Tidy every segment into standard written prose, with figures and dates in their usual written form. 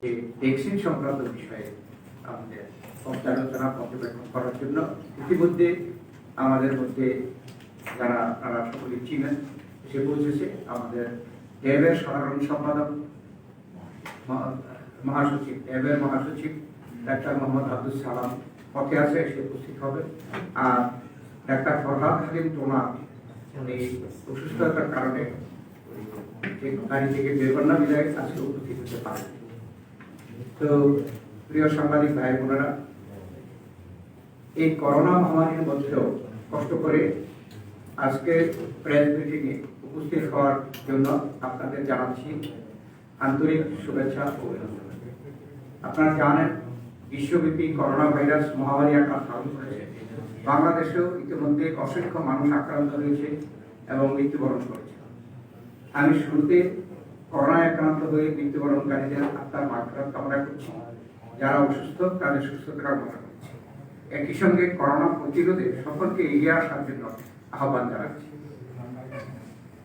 Vaccine সংক্রান্ত বিষয়ে আমাদের পর্যালোচনা পর্যবেক্ষণ করার জন্য ইতিমধ্যে আমাদের মধ্যে যারা আপনারা সকলে চিনেন এসে পৌঁছেছে আমাদের ড্যাবের সাধারণ সম্পাদক মহাসচিব ডাক্তার মোহাম্মদ আব্দুল সালাম পথে আছে, এসে উপস্থিত হবে। আর ডাক্তার ফরহাদ হালিম টোনা এই অসুস্থতার কারণে গাড়ি থেকে বেরবন্যা বিদায় আজকে উপস্থিত হতে পারে। তো প্রিয় সাংবাদিক ভাই বোনেরা, এই করোনা মহামারীর মধ্যেও কষ্ট করে আজকে প্রেস মিটিংয়ে উপস্থিত হওয়ার জন্য আপনাদের জানাচ্ছি আন্তরিক শুভেচ্ছা ও অভিনন্দন। আপনারা জানেন বিশ্বব্যাপী করোনা ভাইরাস মহামারী আকার ধারণ করেছে। বাংলাদেশেও ইতিমধ্যে অসংখ্য মানুষ আক্রান্ত হয়েছে এবং মৃত্যুবরণ করেছে। আমি শুরুতে করোনায় আক্রান্ত হয়ে মৃত্যুবরণকারীদের আত্মার মাগফিরাত কামনা করছি, যারা অসুস্থ তাদের সুস্থতা কামনা করছি। একই সঙ্গে করোনা প্রতিরোধে সকলকে এগিয়ে আসার জন্য আহ্বান জানাচ্ছি।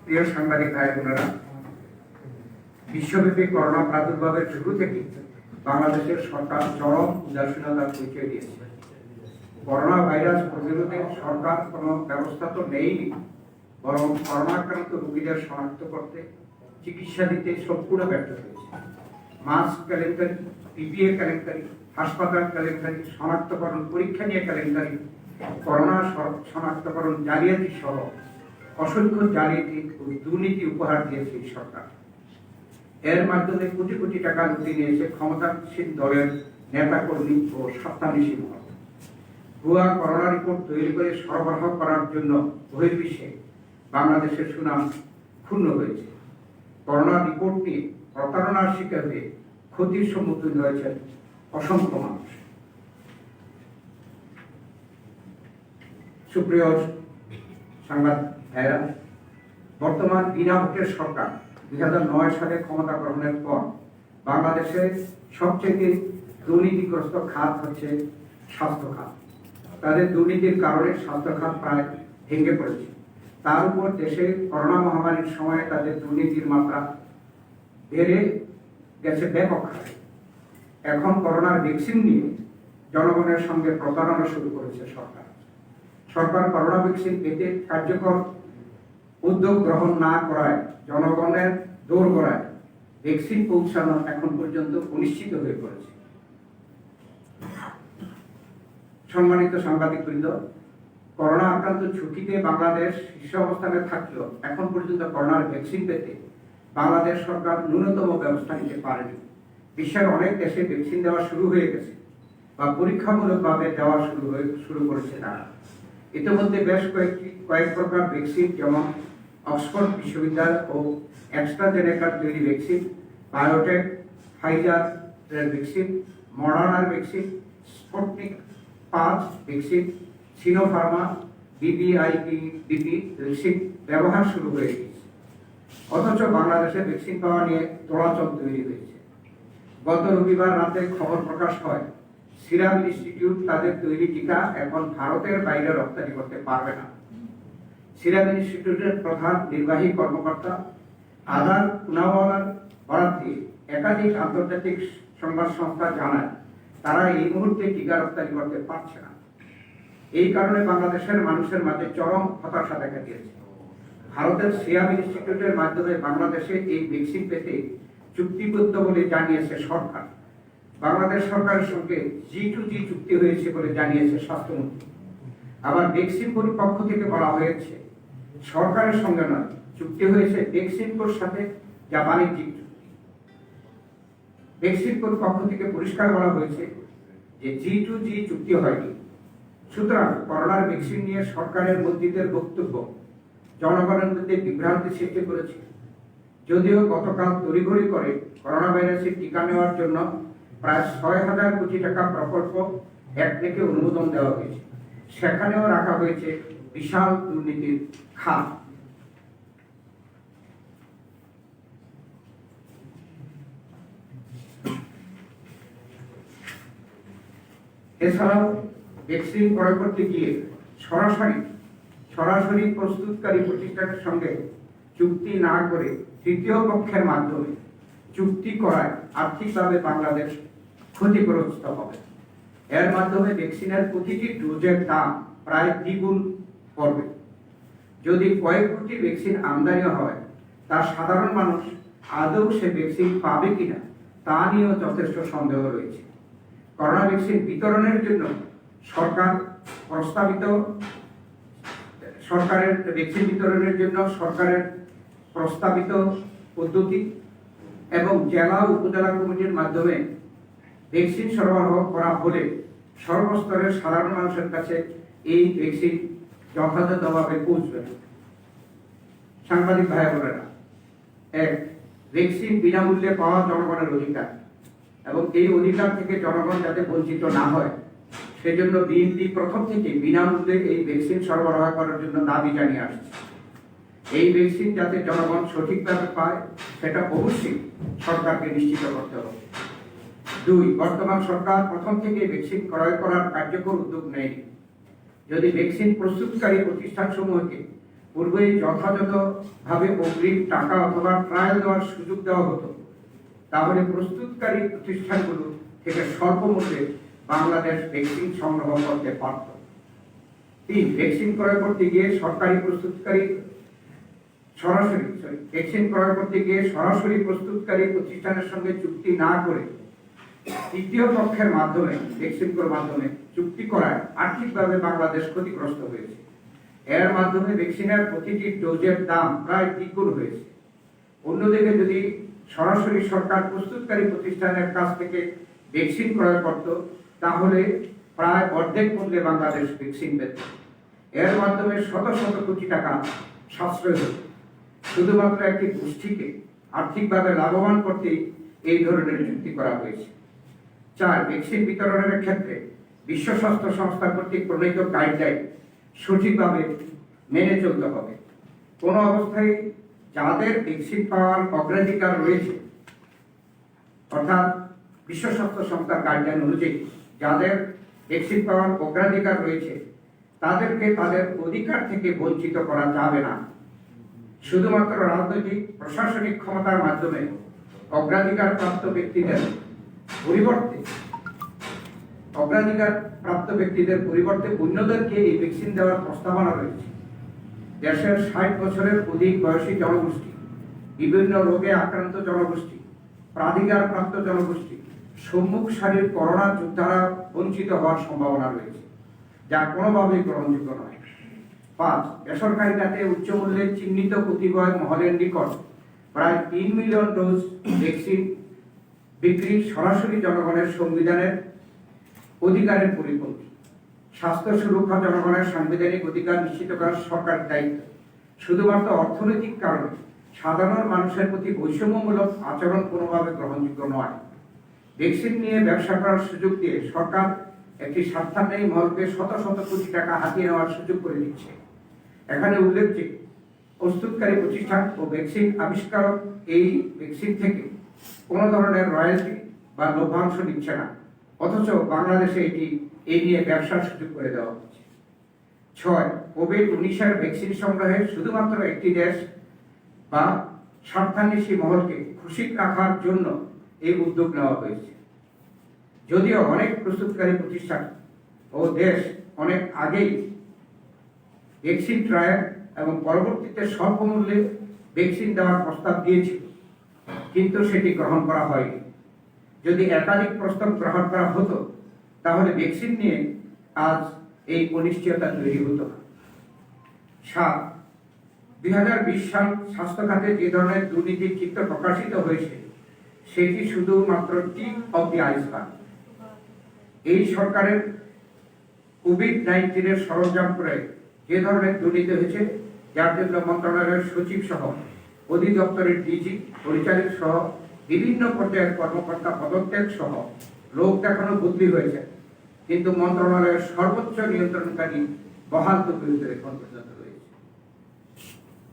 প্রিয় সাংবাদিক ভাই বোনেরা, বিশ্বব্যাপী করোনা প্রাদুর্ভাবের শুরু থেকে বাংলাদেশের সরকার চরম উদাসীনতার পরিচয় দিয়েছে। করোনা ভাইরাস প্রতিরোধে সরকার কোনো ব্যবস্থা তো নেয়নি, বরং করোনা আক্রান্ত রোগীদের শনাক্ত করতে, চিকিৎসা দিতে সম্পূর্ণ ব্যর্থ হয়েছে। মাস্ক কেলেঙ্কারি, পিপিএ কেলেঙ্কারি, হাসপাতাল কেলেঙ্কারি, শনাক্তকরণ পরীক্ষা নিয়ে কেলেঙ্কারি, করোনা শনাক্তকরণ জালিয়াতি সহ অসংখ্য জালিয়াতি ও দুর্নীতি উপহার দিয়েছে এই সরকার। এর মাধ্যমে কোটি কোটি টাকা লুটে নিয়েছে ক্ষমতাসীন দলের নেতাকর্মী ও সত্তাধীশী মহল। ভুয়া করোনা রিপোর্ট তৈরি করে সরবরাহ করার জন্য বহির্বিশ্বে বাংলাদেশের সুনাম ক্ষুণ্ণ হয়েছে। করোনা রিপোর্ট নিয়ে প্রতারণার শিকার হয়ে ক্ষতির সম্মুখীন হয়েছেন অসংখ্য মানুষ। সুপ্রিয় সংবাদ ভাইরা, বর্তমান বিনা ভোটের সরকার 2009 সালে ক্ষমতা গ্রহণের পর বাংলাদেশের সবচেয়ে দুর্নীতিগ্রস্ত খাত হচ্ছে স্বাস্থ্য খাত। তাদের দুর্নীতির কারণে স্বাস্থ্য খাত প্রায় ভেঙে পড়েছে। তার উপর দেশে করোনা মহামারীর সময় তাদের দুর্নীতির মাত্রা বেড়ে গেছে ব্যাপক হারে। এখন করোনার ভ্যাকসিন নিয়ে জনগণের সঙ্গে প্রতারণা শুরু করেছে সরকার। সরকার করোনা ভ্যাকসিন পেতে কার্যকর উদ্যোগ গ্রহণ না করায় জনগণের দোরগোড়ায় ভ্যাকসিন পৌঁছানো এখন পর্যন্ত অনিশ্চিত হয়ে পড়েছে। সম্মানিত সাংবাদিকবৃন্দ, করোনা আক্রান্ত ঝুঁকিতে বাংলাদেশ শীর্ষ অবস্থানে থাকলেও এখন পর্যন্ত করোনার ভ্যাকসিন পেতে বাংলাদেশ সরকার ন্যূনতম ব্যবস্থা নিতে পারেনি। বিশ্বের অনেক দেশে ভ্যাকসিন দেওয়া শুরু হয়ে গেছে বা পরীক্ষামূলকভাবে দেওয়া শুরু করেছে তারা। ইতিমধ্যে বেশ কয়েক প্রকার ভ্যাকসিন, যেমন অক্সফোর্ড বিশ্ববিদ্যালয় ও অ্যাস্ট্রাজেনেকার তৈরি ভ্যাকসিন, বায়োটেক, ফাইজার ভ্যাকসিন, মডার্নার vaccine, Sputnik 5 vaccine, Sinopharm, B P vaccine ব্যবহার শুরু হয়ে গেছে। অথচ বাংলাদেশে ভ্যাকসিন পাওয়া নিয়ে দোলাচল তৈরি হয়েছে। গত রবিবার রাতে খবর প্রকাশ হয় সিরাম ইনস্টিটিউট তাদের তৈরি টিকা এখন ভারতের বাইরে রপ্তানি করতে পারবে না। সিরাম ইনস্টিটিউটের প্রধান নির্বাহী কর্মকর্তা আদার পুনাওয়ালার বরাত দিয়ে একাধিক আন্তর্জাতিক সংবাদ সংস্থা জানায় তারা এই মুহূর্তে টিকা রপ্তানি করতে পারছে না। এই কারণে বাংলাদেশের মানুষের মাঝে চরম হতাশা দেখা দিয়েছে। ভারতের সিরাম ইনস্টিটিউটের মাধ্যমে বাংলাদেশে এই ভ্যাকসিন পেতে চুক্তিবদ্ধ বলে জানিয়েছে সরকার। বাংলাদেশ সরকারের সঙ্গে G2G চুক্তি হয়েছে বলে জানিয়েছে স্বাস্থ্যমন্ত্রী। আবার ভ্যাকসিন পক্ষ থেকে বলা হয়েছে সরকারের সঙ্গে নয়, চুক্তি হয়েছে ভ্যাকসিনকোর সাথে, যা বাণিজ্যিক চুক্তি। ভ্যাকসিনকোর পক্ষ থেকে পরিষ্কার বলা হয়েছে যে G2G চুক্তি হয়নি। সুতরাং করোনার ভ্যাকসিন নিয়ে সরকারের মন্ত্রীদের বক্তব্য জনগণের মধ্যে বিভ্রান্তি সৃষ্টি করেছে। যদিও গতকাল তড়িঘড়ি করে করোনা ভাইরাসের টিকা নেওয়ার জন্য প্রায় 6,000 কোটি টাকা প্রকল্প এক থেকে অনুমোদন দেওয়া হয়েছে, সেখানেও রাখা হয়েছে বিশাল দুর্নীতির খাত। এছাড়াও ভ্যাকসিন ক্রয় করতে গিয়ে সরাসরি প্রস্তুতকারী প্রতিষ্ঠানের সঙ্গে চুক্তি না করে তৃতীয় পক্ষের মাধ্যমে চুক্তি করায় আর্থিকভাবে বাংলাদেশ ক্ষতিগ্রস্ত হবে। এর মাধ্যমে ভ্যাকসিনের প্রতিটি ডোজের দাম প্রায় দ্বিগুণ পড়বে। যদি কয়েক কোটি ভ্যাকসিন আমদানি হয়, তা সাধারণ মানুষ আদৌ সে ভ্যাকসিন পাবে কিনা তা নিয়েও যথেষ্ট সন্দেহ রয়েছে। করোনা ভ্যাকসিন বিতরণের জন্য সরকারের প্রস্তাবিত পদ্ধতি এবং জেলা উপজেলা কমিটির মাধ্যমে ভ্যাকসিন সরবরাহ করা হলে সর্বস্তরের সাধারণ মানুষের কাছে এই ভ্যাকসিন যথাযথভাবে পৌঁছবে। সাংবাদিক ভাই বোনেরা, এক, ভ্যাকসিন বিনামূল্যে পাওয়া জনগণের অধিকার এবং এই অধিকার থেকে জনগণ যাতে বঞ্চিত না হয় সেজন্য বিএনপি প্রথম থেকে বিনামূল্যে এই ভ্যাকসিন সরবরাহ করার জন্য দাবি জানিয়ে আসছে। এই ভ্যাকসিন যাতে জনগণ সঠিকভাবে পায় সেটা অবশ্যই সরকারকে নিশ্চিত করতে হবে। দুই, বর্তমান সরকার প্রথম থেকে ভ্যাকসিন ক্রয় করার কার্যকর উদ্যোগ নেয়নি। যদি ভ্যাকসিন প্রস্তুতকারী প্রতিষ্ঠানসমূহকে পূর্বেই যথাযথভাবে অগ্রিম টাকা অথবা ট্রায়াল দেওয়ার সুযোগ দেওয়া হতো, তাহলে প্রস্তুতকারী প্রতিষ্ঠানগুলো থেকে স্বল্প মূল্যে বাংলাদেশ ভ্যাকসিন সংগ্রহ করতে পারত। তিন, ভ্যাকসিন ক্রয় করতে গিয়ে সরাসরি প্রস্তুতকারী প্রতিষ্ঠানের সঙ্গে চুক্তি না করে তৃতীয় পক্ষের মাধ্যমে চুক্তি করায় আর্থিকভাবে বাংলাদেশ ক্ষতিগ্রস্ত হয়েছে। এর মাধ্যমে ভ্যাকসিনের প্রতিটি ডোজের দাম প্রায় দ্বিগুণ হয়েছে। অন্যদিকে যদি সরাসরি সরকার প্রস্তুতকারী প্রতিষ্ঠানের কাছ থেকে ভ্যাকসিন ক্রয় করত, তাহলে প্রায় অর্ধেক মূল্যে বাংলাদেশ ভ্যাকসিন পেত। এর মাধ্যমে শত শত কোটি টাকা সাশ্রয় হতো। শুধুমাত্র একটি গোষ্ঠীকে আর্থিকভাবে লাভবান করতেই এই ধরনের চুক্তি করা হয়েছে। চার, ভ্যাকসিন বিতরণের ক্ষেত্রে বিশ্ব স্বাস্থ্য সংস্থা কর্তৃক প্রণীত গাইডলাইন সঠিকভাবে মেনে চলতে হবে। কোনো অবস্থায় যাদের ভ্যাকসিন পাওয়ার অগ্রাধিকার রয়েছে, অর্থাৎ বিশ্ব স্বাস্থ্য সংস্থার গাইডলাইন অনুযায়ী যাদের ভ্যাকসিন পাওয়ার অগ্রাধিকার রয়েছে, তাদেরকে তাদের অধিকার থেকে বঞ্চিত করা যাবে না। শুধুমাত্র রাজনৈতিক প্রশাসনিক ক্ষমতার মাধ্যমে অগ্রাধিকার প্রাপ্ত ব্যক্তিদের পরিবর্তে অন্যদেরকে এই ভ্যাকসিন দেওয়ার প্রস্তাবনা রয়েছে। দেশের 60 বছরের অধিক বয়সী জনগোষ্ঠী, বিভিন্ন রোগে আক্রান্ত জনগোষ্ঠী, প্রাধিকারপ্রাপ্ত জনগোষ্ঠী, সম্মুখ সারির করোনা যোদ্ধারা বঞ্চিত হওয়ার সম্ভাবনা রয়েছে, যা কোনোভাবেই গ্রহণযোগ্য নয়। 5, বেসরকারি খাতে উচ্চ মূল্যে চিহ্নিত কতিপয় মহলের নিকট প্রায় 3 মিলিয়ন ডোজ ভ্যাকসিন বিক্রি সরাসরি জনগণের সংবিধানের অধিকারের পরিপন্থী। স্বাস্থ্য সুরক্ষা জনগণের সাংবিধানিক অধিকার নিশ্চিত করার সরকারের দায়িত্ব। শুধুমাত্র অর্থনৈতিক কারণে সাধারণ মানুষের প্রতি বৈষম্যমূলক আচরণ কোনোভাবে গ্রহণযোগ্য নয়। ভ্যাকসিন নিয়ে ব্যবসা করার সুযোগ দিয়ে সরকার একটি স্বার্থান্বেষী মহলকে শত শত কোটি টাকা হাতিয়ে নেওয়ার সুযোগ করে দিচ্ছে। এখানে উল্লেখযোগ্য, প্রস্তুতকারী প্রতিষ্ঠান ও ভ্যাকসিন আবিষ্কারক এই ভ্যাকসিন থেকে কোনো ধরনের রয়্যালটি বা লভ্যাংশ নিচ্ছে না, অথচ বাংলাদেশে এই নিয়ে ব্যবসার সুযোগ করে দেওয়া হচ্ছে। 6, কোভিড-19 ভ্যাকসিন সংগ্রহে শুধুমাত্র একটি দেশ বা স্বার্থান্বেষী মহলকে খুশি রাখার জন্য এই উদ্যোগ নেওয়া হয়েছে। যদিও অনেক প্রস্তুতকারী প্রতিষ্ঠান ও দেশ অনেক আগেই ভ্যাকসিন ট্রায়াল এবং পরবর্তীতে স্বল্প মূল্যে ভ্যাকসিন দেওয়ার প্রস্তাব দিয়েছিল, কিন্তু সেটি গ্রহণ করা হয়নি। যদি একাধিক প্রস্তাব গ্রহণ করা হতো, তাহলে ভ্যাকসিন নিয়ে আজ এই অনিশ্চয়তা তৈরি হতো না। 7, 2020 সাল স্বাস্থ্য খাতে যে ধরনের দুর্নীতির চিত্র প্রকাশিত হয়েছে, সেটি শুধুমাত্র টিপ অফ দি আইসবার্গ। এই সরকারের কোভিড-19 সরঞ্জাম করে যে ধরনের দুর্নীতি হয়েছে, যার জন্য মন্ত্রণালয়ের সচিব সহ অধিদপ্তরের ডিজি, পরিচালক সহ বিভিন্ন পর্যায়ের কর্মকর্তা পদত্যাগ সহ লোক দেখানো বদলি হয়েছে, কিন্তু মন্ত্রণালয়ের সর্বোচ্চ নিয়ন্ত্রণকারী বহাল তবিয়তে এখন পর্যন্ত রয়েছে।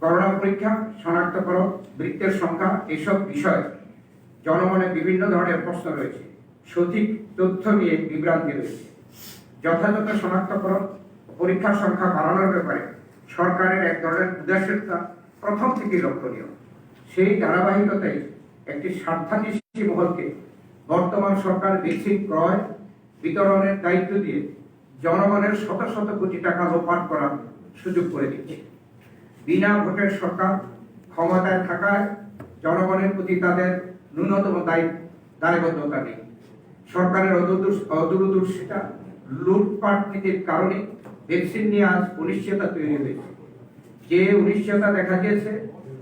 করোনা পরীক্ষা, শনাক্তকরণ, মৃত্যুর সংখ্যা, এসব বিষয়ে জনমনে বিভিন্ন ধরনের প্রশ্ন রয়েছে। সঠিক তথ্য নিয়ে বিভ্রান্তি রয়েছে। যথাযথ শনাক্তকরণ, পরীক্ষার সংখ্যা বাড়ানোর ব্যাপারে সরকারের এক ধরনের উদাসীনতা প্রথম থেকেই লক্ষণীয়। সেই ধারাবাহিকতায় একটি স্বার্থান্বেষী মহলকে বর্তমান সরকার ভ্যাকসিন ক্রয় বিতরণের দায়িত্ব দিয়ে জনগণের শত শত কোটি টাকা লোপাট করার সুযোগ করে দিচ্ছে। বিনা ভোটের সরকার ক্ষমতায় থাকায় জনগণের প্রতি তাদের ন্যূনতম দায়বদ্ধতা নেই। সরকারের অদূরদর্শিতা লুটপাট নীতির কারণে ভ্যাকসিন নিয়ে আজ অনিশ্চয়তা তৈরি হয়েছে। যে অনিশ্চয়তা দেখা দিয়েছে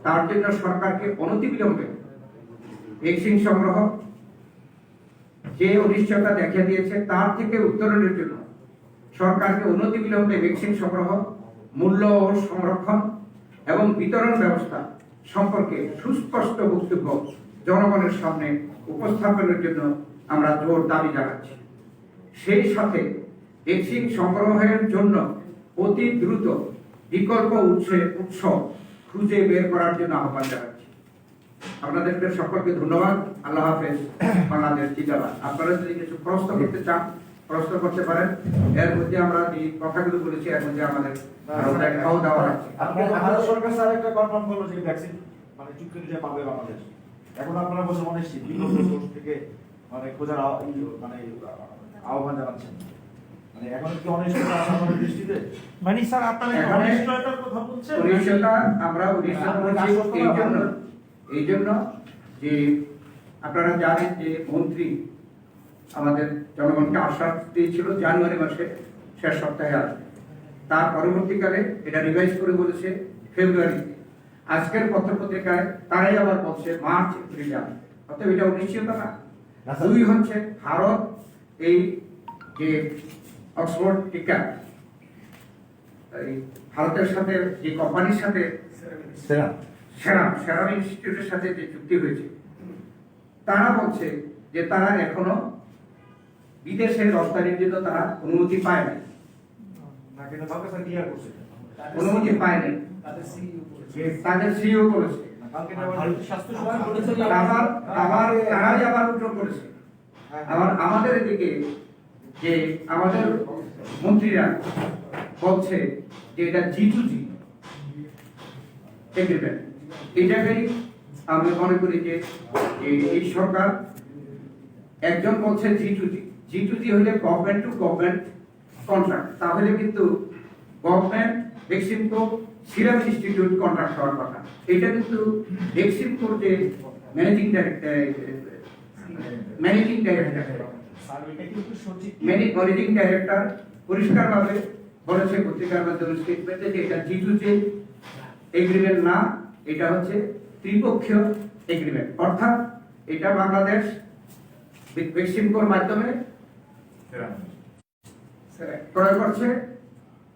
তার জন্য সরকারকে অনতিবিলম্বে ভ্যাকসিন সংগ্রহ, যে অনিশ্চয়তা দেখা দিয়েছে তার থেকে উত্তরণের জন্য সরকারকে অনতিবিলম্বে ভ্যাকসিন সংগ্রহ, মূল্য ও সংরক্ষণ এবং বিতরণ ব্যবস্থা সম্পর্কে সুস্পষ্ট বক্তব্য জনগণের সামনে উপস্থাপনের জন্য আমরা জোর দাবি জানাচ্ছি। সেই সাথে ভ্যাকসিন সংগ্রহের জন্য অতি দ্রুত বিকল্প উৎস খুঁজে বের করার জন্য আহ্বান জানাচ্ছি। আপনাদেরকে সকলকে ধন্যবাদ। আল্লাহ হাফেজ। বাংলাদেশ জিন্দাবাদ। আপনারা যদি কিছু প্রশ্ন করতে চান প্রশ্ন করতে পারেন। এর মধ্যে আমরা যে কথাগুলো বলেছি এর মধ্যে আমাদের খাওয়া দাওয়া আছে। ভারত সরকার স্যার একটা কনফার্ম করলো যে ভ্যাকসিন মানে চুক্তি অনুযায়ী পাবে বাংলাদেশ। এখন আপনারা বলছেন অনিশ্চিত সোর্স থেকে মানে খোঁজার মানে আহ্বান জানাচ্ছেন। মানে এখন কি অনিশ্চয়তা আপনাদের দৃষ্টিতে? মানে স্যার আপনারা অনিশ্চয়তার কথা বলছেন? অনিশ্চয়তা আমরা এই জন্য যে আপনারা জানেন যে মন্ত্রী আমাদের জনগণকে আশ্বাস দিয়েছিল জানুয়ারি মাসে শেষ সপ্তাহে আসবে। তার পরবর্তীকালে এটা রিভাইজ করে বলেছে ফেব্রুয়ারিতে। আজকের পত্রপত্রিকায় তারাই আবার বলছে মার্চ এপ্রিলে আসবে। অর্থাৎ এটা অনিশ্চয়তা না। দুই হচ্ছে ভারত এই যে অক্সফোর্ড টিকা ভারতের সাথে যে কোম্পানির সাথে সেরাম ইনস্টিটিউটের সাথে যে চুক্তি হয়েছে, তারা বলছে যে তারা এখনো বিদেশে রপ্তানির জন্য তারা অনুমতি পায় নাই। অনুমতি পায় নাই, তাদের সিইও করেছে। আবার তারাই আবার উল্টো করেছে। আবার আমাদের এদিকে যে আমাদের মন্ত্রীরা বলছে যে এটা G2G এগ্রিমেন্ট। এটাকেই আমি মনে করি যে এই সরকার একজন বলছে G2G হলে গভর্নমেন্ট টু গভর্নমেন্ট কন্ট্রাক্ট, তাহলে কিন্তু গভর্নমেন্ট ভ্যাকসিনকো সিরাম ইনস্টিটিউট কন্ট্রাক্ট হওয়ার কথা। এটা কিন্তু ভ্যাকসিনকোর যে ম্যানেজিং ডাইরেক্টর পরিষ্কারভাবে বলেছে পত্রিকার মাধ্যমে স্টেটমেন্টে যে এটা G2G এগ্রিমেন্ট না, এটা হচ্ছে ত্রিপক্ষীয় এগ্রিমেন্ট। অর্থাৎ এটা বাংলাদেশ ভ্যাকসিনকোর মাধ্যমে ক্রয় করছে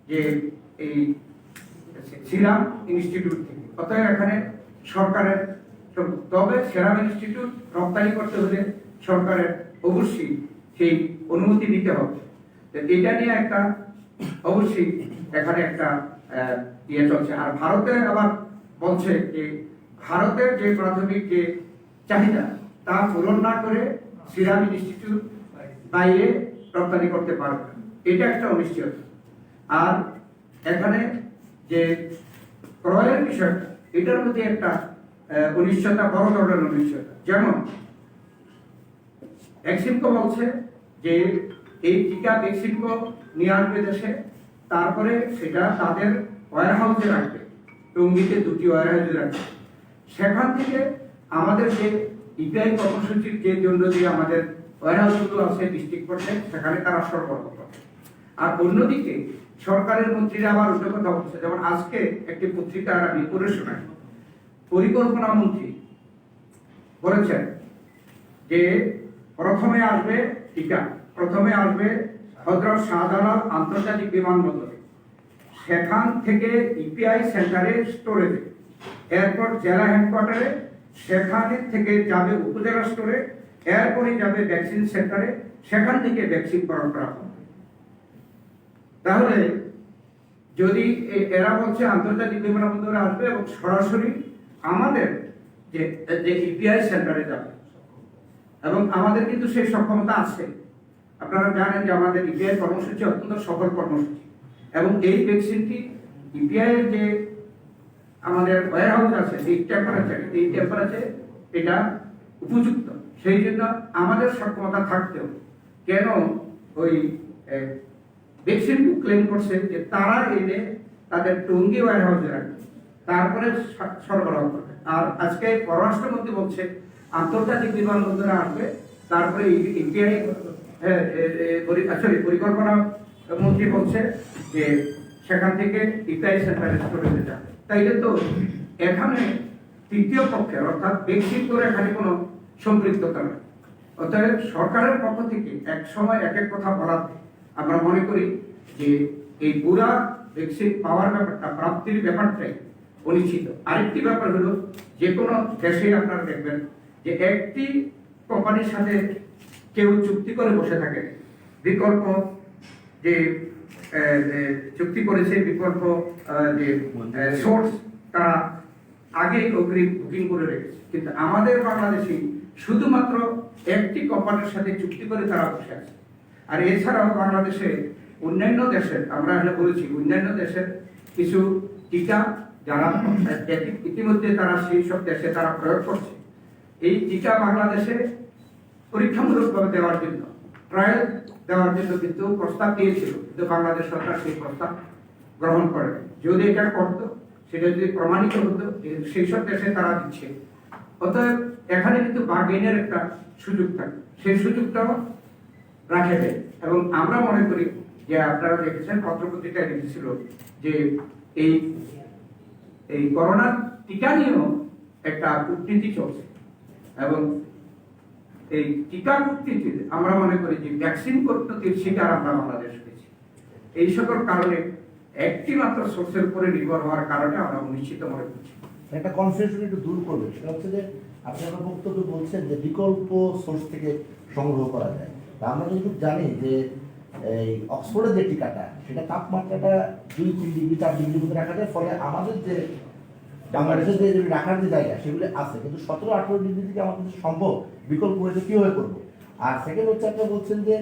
যে এই সিরাম ইনস্টিটিউট থেকে। অতএব এখানে সরকারের, তবে সিরাম ইনস্টিটিউট রপ্তানি করতে হলে সরকারের অবশ্যই সেই অনুমতি নিতে হবে। এটা নিয়ে একটা অবশ্যই এখানে একটা ইয়ে চলছে। আর ভারতে আবার বলছে যে ভারতের যে প্রাথমিক যে চাহিদা তা পূরণ না করে সিরাম ইনস্টিটিউট বাইরে রপ্তানি করতে পারবে। এটা একটা অনিশ্চয়তা। আর এখানে যে ক্রয়ের বিষয়টা, এটার মধ্যে একটা অনিশ্চয়তা, বড় ধরনের অনিশ্চয়তা। যেমন ভ্যাকসিনকো বলছে যে এই টিকা ভ্যাকসিনকো নিয়ে আসবে দেশে, তারপরে সেটা তাদের ওয়্যার হাউসে রাখবে, টঙ্গীতে 2টি ওয়্যার হাউসে রাখবে। সেখান থেকে আমাদের যে ইপিআই কর্মসূচির যে জন্য যে আমাদের ওয়্যার হাউসগুলো আছে ডিস্ট্রিক্ট পর্যায়ে, সেখানে তারা সরবরাহ করবে। আর অন্যদিকে সরকারের মন্ত্রীরা আবার উল্টো কথা বলছে। যেমন আজকে একটি পত্রিকার আমি পড়ে শোনাই, পরিকল্পনা মন্ত্রী বলেছেন যে প্রথমে আসবে টিকা, প্রথমে আসবে হযরত শাহজালাল আন্তর্জাতিক বিমানবন্দরে, সেখান থেকে ইপিআই সেন্টারে স্টোরেজে, এরপর জেলা হেডকোয়ার্টারে, সেখানে থেকে যাবে উপজেলা স্টোরে, এরপরে যাবে ভ্যাকসিন সেন্টারে, সেখান থেকে ভ্যাকসিন প্রদান করা হবে। তাহলে যদি এরা বলছে আন্তর্জাতিক বিমানবন্দরে আসবে এবং সরাসরি আমাদের যে ইপিআই সেন্টারে যাবে, এবং আমাদের কিন্তু সেই সক্ষমতা আছে। আপনারা জানেন যে আমাদের ইপিআই কর্মসূচি অত্যন্ত সফল কর্মসূচি, এবং এই ভ্যাকসিনটি ইপিআই এর যে আমাদের ওয়্যার হাউস আছে এই টেম্পারেচার এটা উপযুক্ত। সেই জন্য আমাদের সক্ষমতা থাকতেও কেন ওই ভ্যাকসিন ক্লেম করছে যে তারা এনে তাদের টঙ্গী ওয়ার হাউসে রাখবে, তারপরে সরবরাহ করবে। আর আজকে পররাষ্ট্রমন্ত্রী বলছে আন্তর্জাতিক বিমানবন্দরে আসবে, তারপরে ইন্ডিয়ায় পরিকল্পনা মন্ত্রী বলছে যে সেখান থেকে ইপিআই সেন্টারে স্টোরেজে যাবে। তাইলে তো এখানে তৃতীয় পক্ষের অর্থাৎ ব্যক্তি করে এখানে কোনো সম্পৃক্ততা নেই। অতএব সরকারের পক্ষ থেকে এক সময় এক এক কথা বলাতে আমরা মনে করি যে এই পুরা ভ্যাকসিন পাওয়ার ব্যাপারটা, প্রাপ্তির ব্যাপারটাই অনিশ্চিত। আরেকটি ব্যাপার হলো যে কোনো দেশে আপনারা দেখবেন যে একটি কোম্পানির সাথে কেউ চুক্তি করে বসে থাকে, বিকল্প যে চুক্তি করেছে বিকল্প যে সোর্স তারা আগে অগ্রিম বুকিং করে রেখেছে। কিন্তু আমাদের বাংলাদেশে শুধুমাত্র একটি কোম্পানির সাথে চুক্তি করে তারা বসে আছে। আর এছাড়াও বাংলাদেশে অন্যান্য দেশের, আমরা বলেছি অন্যান্য দেশের কিছু টিকা যারা ইতিমধ্যে তারা সেই সব দেশে তারা প্রয়োগ করছে। এই টিকা বাংলাদেশে পরীক্ষামূলকভাবে দেওয়ার জন্য, ট্রায়াল দেওয়ার জন্য কিন্তু প্রস্তাব দিয়েছিল, কিন্তু বাংলাদেশ সরকার সেই প্রস্তাব গ্রহণ করে। যদি এটা করত, সেটা যদি প্রমাণিত হতো সেই সব দেশে তারা দিচ্ছে। অতএব এখানে কিন্তু বার্গেনের একটা সুযোগ থাকে, সেই সুযোগটাও রাখে দেয়। এবং আমরা মনে করি যে আপনারা দেখেছেন পত্রপত্রিকায় লিখেছিল যে এই করোনা টিকা নিয়েও একটা কূটনীতি চলছে, এবং এই টিকা কূটনীতির আমরা মনে করি যে ভ্যাকসিন কূটনীতির শিকার আমরা বাংলাদেশ হয়েছি। এই সকল কারণে একটি মাত্র সোর্সের উপরে নির্ভর হওয়ার কারণে আমরা অনিশ্চিত মনে করছি। একটা কনফিউশন একটু দূর করবে, সেটা হচ্ছে যে আপনারা বক্তব্য বলছেন যে বিকল্প সোর্স থেকে সংগ্রহ করা যায়। তা আমরা কিন্তু জানি যে এই অক্সফোর্ডের যে টিকাটা, সেটা তাপমাত্রাটা 2-3 ডিগ্রি 4 ডিগ্রির মধ্যে রাখা যায়, ফলে আমাদের যে বাংলাদেশের যে রাখার যে জায়গা সেগুলো আছে, কিন্তু 17-18 ডিগ্রি থেকে আমাদের সম্ভব বিকল্প হয়েছে কীভাবে করবো। আর সেকেন্ড হচ্ছে আপনারা বলছেন যে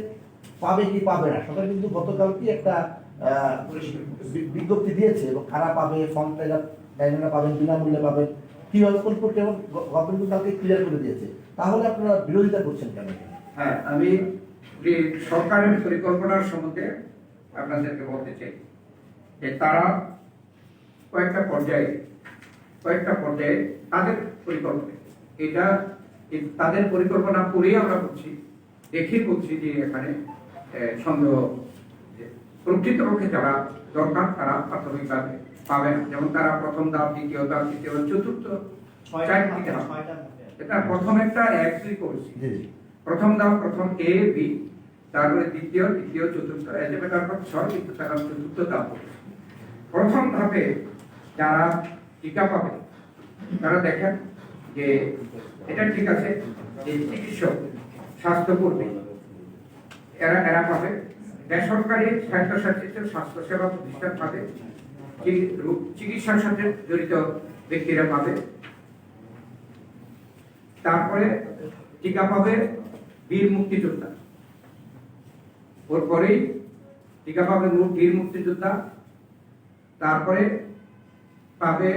পাবে কি পাবে না, সরকার কিন্তু গতকালকে একটা বিজ্ঞপ্তি দিয়েছে এবং কারা পাবে, ফর্ম টাইনারা পাবেন, বিনামূল্যে পাবেন, কীভাবে কোন প্রক্রিয়া গভর্নমেন্ট কালকে ক্লিয়ার করে দিয়েছে। তাহলে আপনারা বিরোধিতা করছেন কেন? হ্যাঁ, আমি সরকারের পরিকল্পনার সম্বন্ধে আপনাদেরকে বলতে চাই যে তারা কয়েকটা পর্যায়ে তাদের পরিকল্পনা, এটা তাদের পরিকল্পনা করেই আমরা বলছি, দেখে বলছি যে এখানে সন্দেহ প্রকৃতপক্ষে যারা দরকার তারা প্রাথমিকভাবে পাবে না। যেমন তারা প্রথম ধাপ, দ্বিতীয় ধাপ, তৃতীয়, চতুর্থ, চারটি ধাপ। এটা প্রথম একটা একই করেছি, প্রথম ধাপ, প্রথম এ বি, তারপরে দ্বিতীয়, তৃতীয়, চতুর্থ, তারপর ছয়, কিন্তু তারা চতুর্থ ধাপ। প্রথম ধাপে যারা টিকা পাবে তারা দেখেন যে এটা ঠিক আছে, যে চিকিৎসক, স্বাস্থ্যকর্মী এরা পাবে, বেসরকারি স্বায়ত্তশাসিত স্বাস্থ্যসেবা প্রতিষ্ঠান পাবে, চিকিৎসার সাথে জড়িত ব্যক্তিরা পাবে। তারপরে টিকা পাবে বীর মুক্তিযোদ্ধা, ওর পরেই টিকা পাবে বীর মুক্তিযোদ্ধা। তারপরে পাবে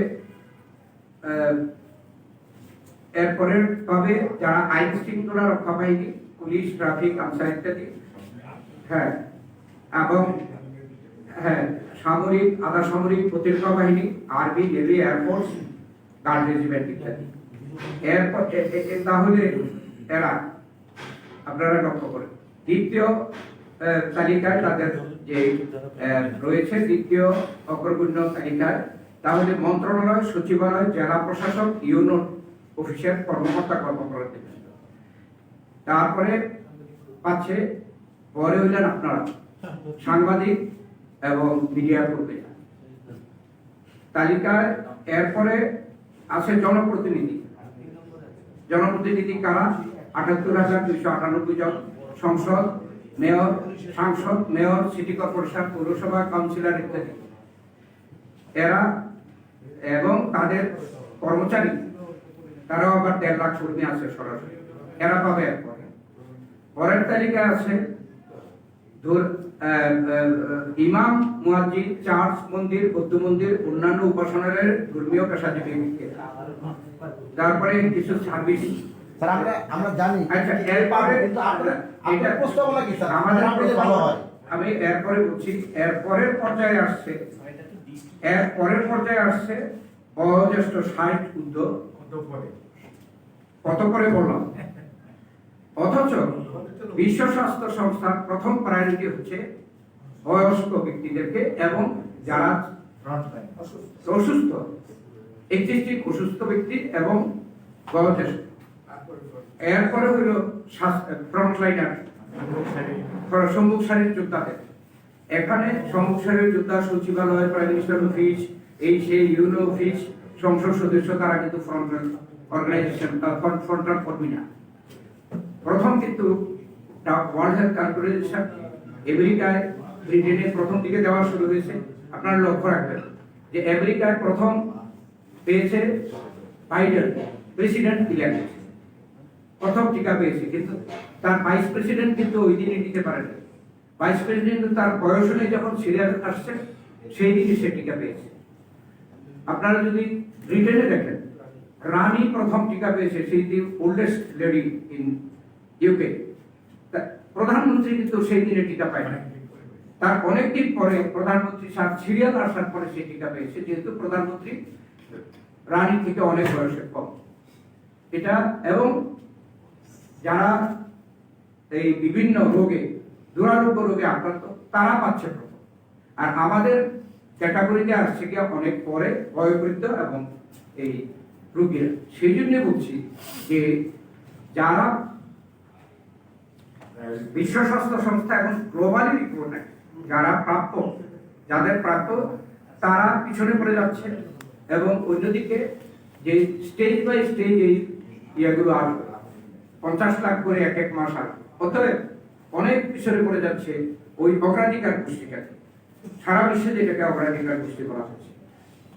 এরপরে পাবে যারা আইন শৃঙ্খলা রক্ষা বাহিনী, পুলিশ, ট্রাফিক, আনসার ইত্যাদি। হ্যাঁ, এবং হ্যাঁ, সামরিক, আধা সামরিক প্রতিরক্ষা বাহিনী, army, navy, air force, guard regiment ইত্যাদি। এরপর তাহলে এরা আপনারা লক্ষ্য করেন দ্বিতীয় তালিকায় তাদের যে রয়েছে, দ্বিতীয় অগ্রগণ্য তালিকায় তাহলে মন্ত্রণালয়, সচিবালয়, জেলা প্রশাসক, ইউনিয়ন অফিসের কর্মকর্তা কর্মকর্তা। তারপরে পাচ্ছে পরে হইলেন আপনারা সাংবাদিক এবং মিডিয়া কর্মী তালিকায়। এরপরে আছে জনপ্রতিনিধি। জনপ্রতিনিধি কারা? ৭৮,২৯৮ জন। সংসদ, মেয়র, সাংসদ, মেয়র, সিটি কর্পোরেশন, পৌরসভা, কাউন্সিলর ইত্যাদি এরা, এবং তাদের কর্মচারী, তারাও আবার ১.৫ লাখ কর্মী আছে সরাসরি, এরা পাবে। এরপরে পরের তালিকায় আছে ইমাম, মুয়াজ্জিন, চার্চ, মন্দির, বৌদ্ধ মন্দির, অন্যান্য উপাসনালয়ের ধর্মীয় পেশাজীবী। তারপরে কিছু সার্ভিস স্যার আমরা জানি আচ্ছা, এরপরে কিন্তু আপনার এটা প্রস্তাবনা কি স্যার আমাদের আমাদের আপনি ভালো হয় আমি এরপরে বলছি, এরপরের পর্যায়ে আসছে বয়োজ্যেষ্ঠ 60 ঊর্ধ্ব কত করে বললাম। অথচ বিশ্ব স্বাস্থ্য সংস্থার প্রথম প্রায়োরিটি হচ্ছে বয়স্ক ব্যক্তিদেরকে এবং যারা অসুস্থ, এক্সিস্টিং অসুস্থ ব্যক্তি এবং বয়োজ্যেষ্ঠ। এরপরে হইল ফ্রন্টলাইনার, সম্মুখ সারির যোদ্ধাদের। এখানে সম্মুখ সারির যোদ্ধা সচিবালয়, প্রাইম মিনিস্টার অফিস, এই সেই ইউনো অফিস, সংসদ সদস্য, তারা কিন্তু ফ্রন্টাল অর্গানাইজেশন ফ্রন্টাল কর্মী না। প্রথম কিন্তু ওয়ার্ল্ড হেলথ অর্গানাইজেশন আমেরিকায়, ব্রিটেনে প্রথম দিকে দেওয়া শুরু হয়েছে। আপনারা লক্ষ্য রাখবেন যে আমেরিকায় প্রথম পেয়েছে বাইডেন, প্রেসিডেন্ট ইলেক্ট, প্রথম টিকা পেয়েছে, কিন্তু তার ভাইস প্রেসিডেন্ট কিন্তু ওই দিনই নিতে পারেনি। ভাইস প্রেসিডেন্ট তার বয়স অনুযায়ী যখন সিরিয়াল আসছে সেই দিনই সে টিকা পেয়েছে। আপনারা যদি ব্রিটেনে দেখেন, রানী প্রথম টিকা পেয়েছে, সেই দিন ওল্ডেস্ট লেডি ইন ইউকে। প্রধানমন্ত্রী কিন্তু সেই দিনে টিকা পায় না, তার অনেকদিন পরে প্রধানমন্ত্রী সিরিয়াল আসার পরে সে টিকা পেয়েছে, যেহেতু প্রধানমন্ত্রী রানী থেকে অনেক বয়সে কম। এটা এবং যারা এই বিভিন্ন রোগে, দুরারোগ্য রোগে আক্রান্ত, তারা পাচ্ছে প্রথম। আর আমাদের ক্যাটাগরিতে আসছে কি অনেক পরে বয়োবৃদ্ধ এবং এই রোগীরা। সেই জন্য বলছি যে যারা বিশ্ব স্বাস্থ্য সংস্থা এখন গ্লোবালি রিপোর্ট নেয়, যারা প্রাপ্য, যাদের প্রাপ্য, তারা পিছনে পড়ে যাচ্ছে। এবং অন্যদিকে যে স্টেজ বাই স্টেজ এই ইয়েগুলো আসবে, 50 লাখ করে এক এক মাস আসবে, অতএব অনেক পিছনে পড়ে যাচ্ছে ওই অগ্রাধিকার গোষ্ঠীটাকে। সারা বিশ্বে যেটাকে অগ্রাধিকার গোষ্ঠী বলা হচ্ছে।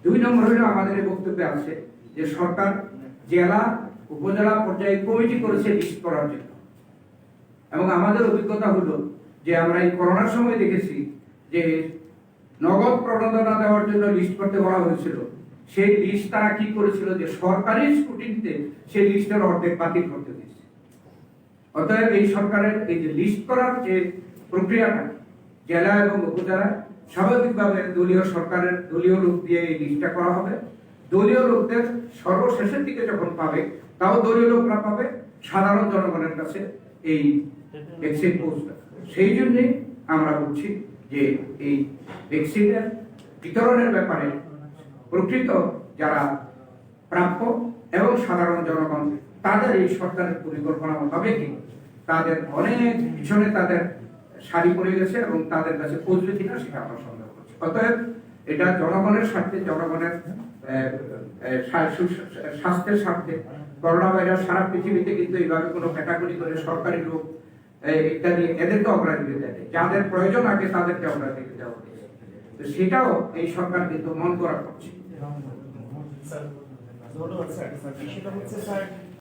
2 নম্বর হলো আমাদের এই বক্তব্যে আছে যে সরকার জেলা উপজেলা পর্যায়ে কমিটি করেছে লিস্ট করার জন্য। এবং আমাদের অভিজ্ঞতা হলো যে আমরা এই করোনার সময় দেখেছি যে নগদ প্রণোদনা দেওয়ার জন্য লিস্ট করতে বলা হয়েছিল, সেই লিস্ট তারা কি করেছিল যে সরকারি স্কুটিতে সেই লিস্টের অর্ধেক বাতিল করতে দিয়েছে। অতএব এই সরকারের এই যে লিস্ট করার যে প্রক্রিয়াটা জেলা এবং উপজেলায় স্বাভাবিকভাবে দলীয় সরকারের দলীয় লোক দিয়ে এই লিস্টটা করা হবে। দলীয় লোকদের সর্বশেষের দিকে যখন পাবে, তাও দলীয় লোকরা পাবে, সাধারণ জনগণের কাছে এই ভ্যাকসিন পৌঁছবে। সেই জন্যই আমরা বলছি যে এই ভ্যাকসিনের বিতরণের ব্যাপারে প্রকৃত যারা প্রাপ্য এবং সাধারণ জনগণ, তাদের এই সরকারের পরিকল্পনা মোতাবেক তাদের অনেক পিছনে তাদের সারি পড়ে গেছে এবং তাদের কাছে পৌঁছবে কিনা সেটা আমরা সন্দেহ করছি। অতএব এটা জনগণের স্বার্থে, জনগণের স্বাস্থ্যের স্বার্থে। করোনা ভাইরাস সারা পৃথিবীতে কিন্তু এইভাবে কোনো ক্যাটাগরি করে সরকারি লোক ইত্যাদি এদেরকে অগ্রাধিকার দেয়, যাদের প্রয়োজন আগে তাদেরকে অগ্রাধিকার দেওয়া হয়েছে। তো সেটাও এই সরকার কিন্তু মন করা করছে। ধন্যবাদ স্যার। সেটা হচ্ছে স্যার